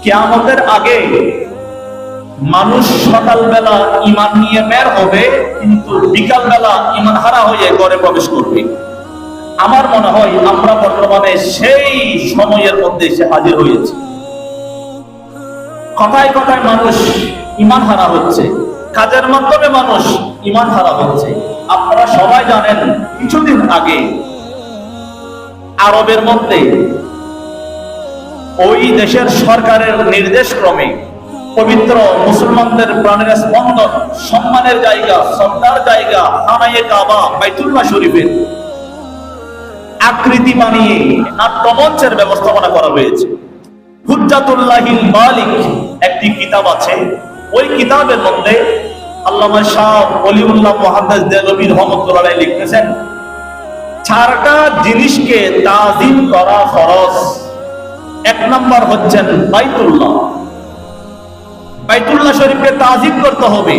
কিয়ামতের আগে মানুষ সকালবেলা ঈমান নিয়ে বের হবে, কিন্তু বিকালবেলা ঈমান হারা হয়ে ঘরে প্রবেশ করবে। আমার মনে হয় আমরা বর্তমানে সেই সময়ের মধ্যে এসে হাজির হয়েছি। কথায় কথায় মানুষ ঈমান হারা হচ্ছে, কাজের মাধ্যমে মানুষ ঈমান হারা হচ্ছে। আপনারা সবাই জানেন, কিছুদিন আগে আরবের মধ্যে ওই দেশের সরকারের নির্দেশ ক্রমে পবিত্র মুসলমানদের প্রাণের স্পন্দন, সম্মানের জায়গা, শ্রদ্ধার জায়গা খানায়ে কাবা বাইতুল্লাহ শরীফের আকৃতি বানিয়ে নাট্যমঞ্চের ব্যবস্থাপনা করা হয়েছে। হুজ্জাতুল্লাহিল মালিক একটি কিতাব আছে, ওই কিতাবের মধ্যে আল্লামা শাহ ওলিউল্লাহ মুহাদ্দিস দেলভী রহমাতুল্লাহ আলাইহি লিখতেছেন, চারটা জিনিসকে তাজিম করা ফরজ। এক নম্বর হচ্ছেন বাইতুল্লাহ। বাইতুল্লাহ শরীফকে তাজিম করতে হবে।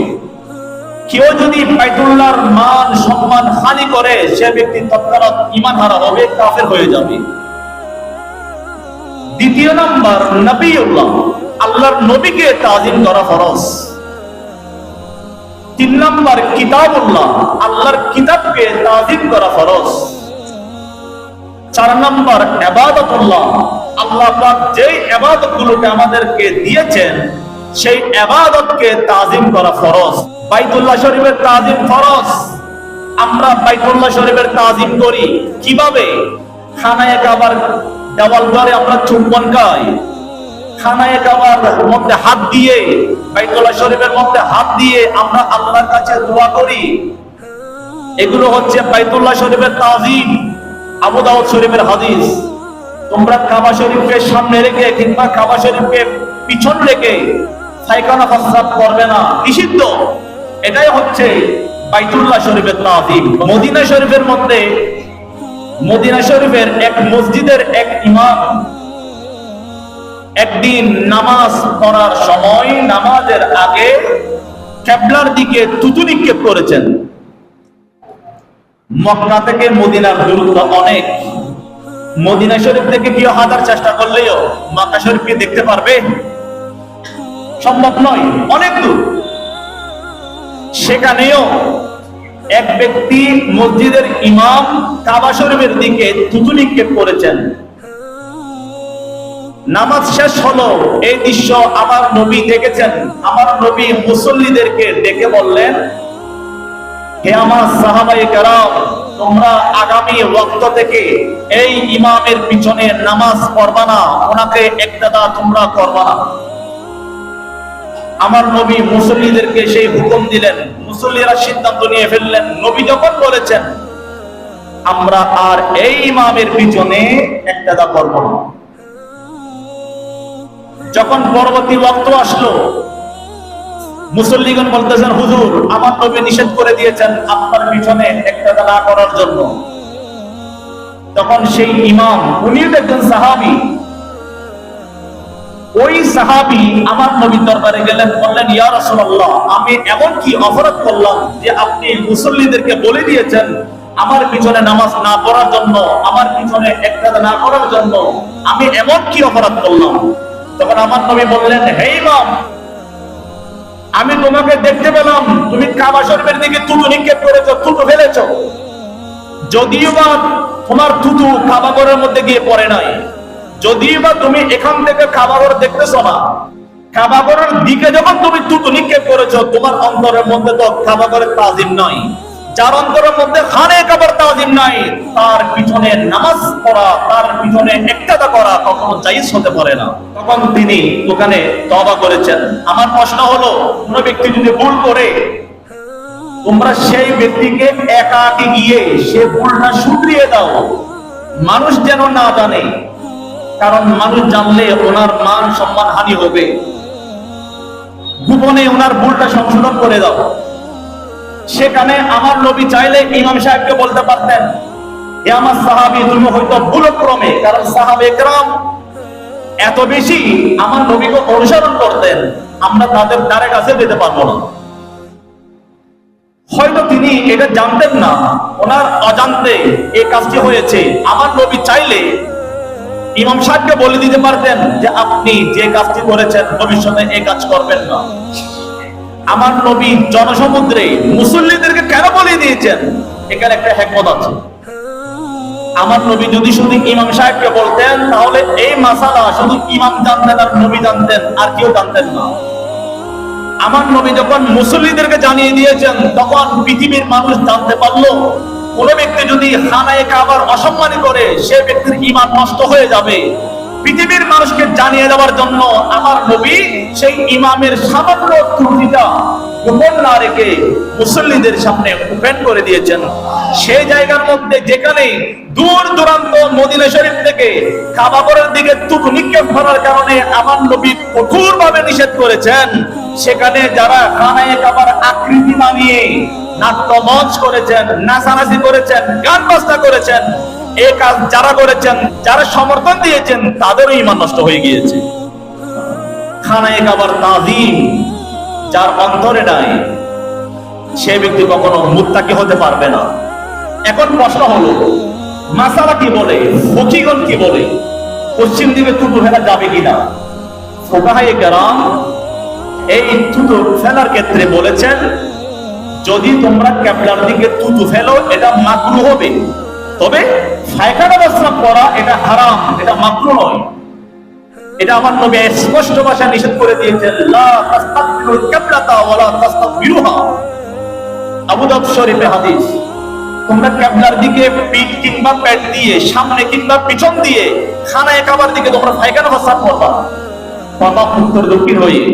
কেউ যদি বাইতুল্লাহর মান সম্মান হানি করে, সে ব্যক্তি তৎক্ষণাৎ ঈমান হারা হবে, কাফের হয়ে যাবে। দ্বিতীয় নম্বর নবিউল্লাহ, আল্লাহর নবীকে তাজিম করা ফরজ। তিন নম্বর কিতাবুল্লাহ, আল্লাহর কিতাবকে তাজিম করা ফরজ। চার নম্বর ইবাদতুল্লাহ, আল্লাহ পাক যেই ইবাদতগুলোকে আমাদেরকে দিয়েছেন সেই ইবাদতকে তাজিম করা ফরজ। বাইতুল্লাহ শরীফের তাজিম ফরজ। আমরা বাইতুল্লাহ শরীফের তাজিম করি কিভাবে? খানায়ে কাবার দেওয়াল ধরে আমরা চুম্বন খাই, খানায়ে কাবার মধ্যে হাত দিয়ে, বাইতুল্লাহ শরীফের মধ্যে হাত দিয়ে আমরা আল্লাহর কাছে দোয়া করি। এগুলো হচ্ছে বাইতুল্লাহ শরীফের তাজিম। আবু দাউদ শরীফের হাদিস, তোমরা কাবা শরীফকে সামনে রেখে কিংবা কাবা শরীফকে পিছন রেখে পায়খানা প্রস্রাব করবে না, নিষিদ্ধ। এটাই হচ্ছে বাইতুল্লাহ শরীফের তাজিম। মদিনা শরীফের মধ্যে, মদিনা শরীফের এক মসজিদের এক ইমাম একদিন নামাজ পড়ার সময় নামাজের আগে কিবলার দিকে থুতু নিক্ষেপ করেছেন। মক্কা থেকে মদিনার দূরত্ব অনেক। মদিনা শরীফ থেকে কেউ হাজার চেষ্টা করলেও মক্কা শরীফকে দেখতে পারবে? সম্ভব নয়, অনেক দূর। সেখানেও এক ব্যক্তি মসজিদের ইমাম কাবা শরীফের দিকে থুতু নিক্ষেপ করেছেন। নামাজ শেষ হলো, এই দৃশ্য আমার নবী দেখেছেন। আমার নবী মুসল্লিদেরকে ডেকে বললেন, হে আমার সাহাবায়ে কেরাম, তোমরা আগামী ওয়াক্ত থেকে এই ইমামের পিছনে নামাজ পড়বা না, ওনাকে ইক্তেদা তোমরা করবা না। আমার নবী মুসল্লিদেরকে সেই হুকুম দিলেন। মুসল্লিরা সিদ্ধান্ত নিয়ে ফেললেন, নবী যখন বলেছেন আমরা আর এই ইমামের পিছনে ইক্তেদা করব না। যখন পরবর্তী ওয়াক্ত আসলো, মুসল্লিগণ বলতেছেন, হুজুর আমার নবী নিষেধ করে দিয়েছেন আপনার পিছনে ইক্তেদা না করার জন্য। তখন সেই ইমাম, উনিও একজন সাহাবী, ওই সাহাবী আমার নবীর দরবারে গেলেন, বললেন, ইয়া রাসূলুল্লাহ, আমি এমন কি অপরাধ করলাম যে আপনি মুসল্লিদেরকে বলে দিয়েছেন আমার পিছনে নামাজ না পড়ার জন্য, আমার পিছনে ইক্তেদা না করার জন্য? আমি এমন কি অপরাধ করলাম? তখন আমার নবী বললেন, হে ইমাম, আমি তোমাকে দেখতে পেলাম তুমি কাবা শরীফের দিকে থুতু নিক্ষেপ করেছো, থুতু ফেলেছো। যদিও বা তোমার থুতু কাবা ঘরের মধ্যে গিয়ে পড়ে নাই, যদিও বা তুমি এখান থেকে কাবা ঘর দেখতেছো না, কাবা ঘরের দিকে যখন তুমি থুতু নিক্ষেপ করেছো, তোমার অন্তরের মধ্যে তো কাবা ঘরের তাজিম নাই। যার অন্তরের মধ্যে খানায়ে কাবার তাজিম নাই, তার পিছনে নামাজ পড়া, তার পিছনে ইক্তেদা করা কখনো জায়েজ হতে পারে না। তখন তিনি ওখানে তওবা করেছেন। আমার প্রশ্ন হলো, কোন ব্যক্তি যদি ভুল করে, তোমরা সেই ব্যক্তিকে একাকী গিয়ে সে ভুলটা শুধরিয়ে দাও, মানুষ যেন না জানে। কারণ মানুষ জানলে ওনার মান সম্মান হানি হবে। গোপনে ওনার ভুলটা সংশোধন করে দাও। সেখানে আমার নবী চাইলে ইমাম সাহেবকে বলতে পারতেন, হে আমার সাহাবী, তুমি হয়তো ভুলক্রমে, কারণ সাহাবায়ে কেরাম এত বেশি আমার নবীকে অনুসরণ করতেন, আমরা তাদের দ্বারে কাছে যেতে পারবো না। হয়তো তিনি এটা জানতেন না, ওনার অজান্তে এই কাজটি হয়েছে। আমার নবী চাইলে ইমাম সাহেবকে বলে দিতে পারতেন যে আপনি যে কাজটি করেছেন ভবিষ্যতে এই কাজ করবেন না। আমার নবী জনসমুদ্রে মুসল্লিদেরকে কেন বলে দিয়েছেন? এখানে একটা হিকমত আছে। আমার নবী যদি শুধু ইমাম সাহেবকে বলতেন তাহলে এই মাসালা শুধু ইমাম জানতেন আর নবী জানতেন, আর কেউ জানতেন না। আমার নবী যখন মুসল্লিদেরকে জানিয়ে দিয়েছেন তখন পৃথিবীর মানুষ জানতে পারলো কোন ব্যক্তি যদি খানায়ে কাবার অসম্মান করে সে ব্যক্তির ঈমান নষ্ট হয়ে যাবে। পৃথিবীর মানুষকে জানিয়ে দেওয়ার জন্য আমার নবী সেই ইমামের সামান্য ত্রুটিটা গোপন না রেখে মুসল্লিদের সামনে ওপেন করে দিয়েছেন। সেই জায়গার মধ্যে যেখানে দূর দূরান্ত মদিনা শরীফ থেকে কাবাগরের দিকে থুতু নিক্ষেপ করার কারণে আমার নবী কঠোরভাবে নিষেধ করেছেন, সেখানে যারা খানায়ে কাবার আকৃতি বানিয়ে নাট্যমঞ্চ করেছেন, নাচানাচি করেছেন, গান বাজনা করেছেন, এই কাজ যারা করেছেন, যারা সমর্থন দিয়েছেন তাদেরও ঈমান নষ্ট হয়ে গিয়েছে। খানায়ে কাবার তাজিম যার অন্তরে নাই সে ব্যক্তি কখনো মুত্তাকি হতে পারবে না। এখন প্রশ্ন হলো মাসালা কি বলে, ফকিহগণ কি বলে, পশ্চিম দিকে থুতু ফেলা যাবে কিনা? ফুকাহায়ে কেরাম এই থুতু ফেলার ক্ষেত্রে বলেছেন যদি তোমরা কিবলার দিকে থুতু ফেলো এটা মাকরুহ হবে, তবে পায়খানা প্রস্রাব করা এটা হারাম, এটা মাকরুহ নয়। এটা আমার নবী স্পষ্ট ভাষায় নিষেধ করে দিয়েছেন, লা তাস্তাকবিলুল কিবলাতা ওয়ালা তাস্তাকবিরুহা। আবু দাউদ শরীফে হাদিস, তোমরা কিবলার দিকে পিঠ কিংবা পেট দিয়ে, সামনে কিংবা পিছন দিয়ে খানায়ে কাবার দিকে তোমরা পায়খানা প্রস্রাব করবা, বাবা উত্তর দক্ষিণ হয়ে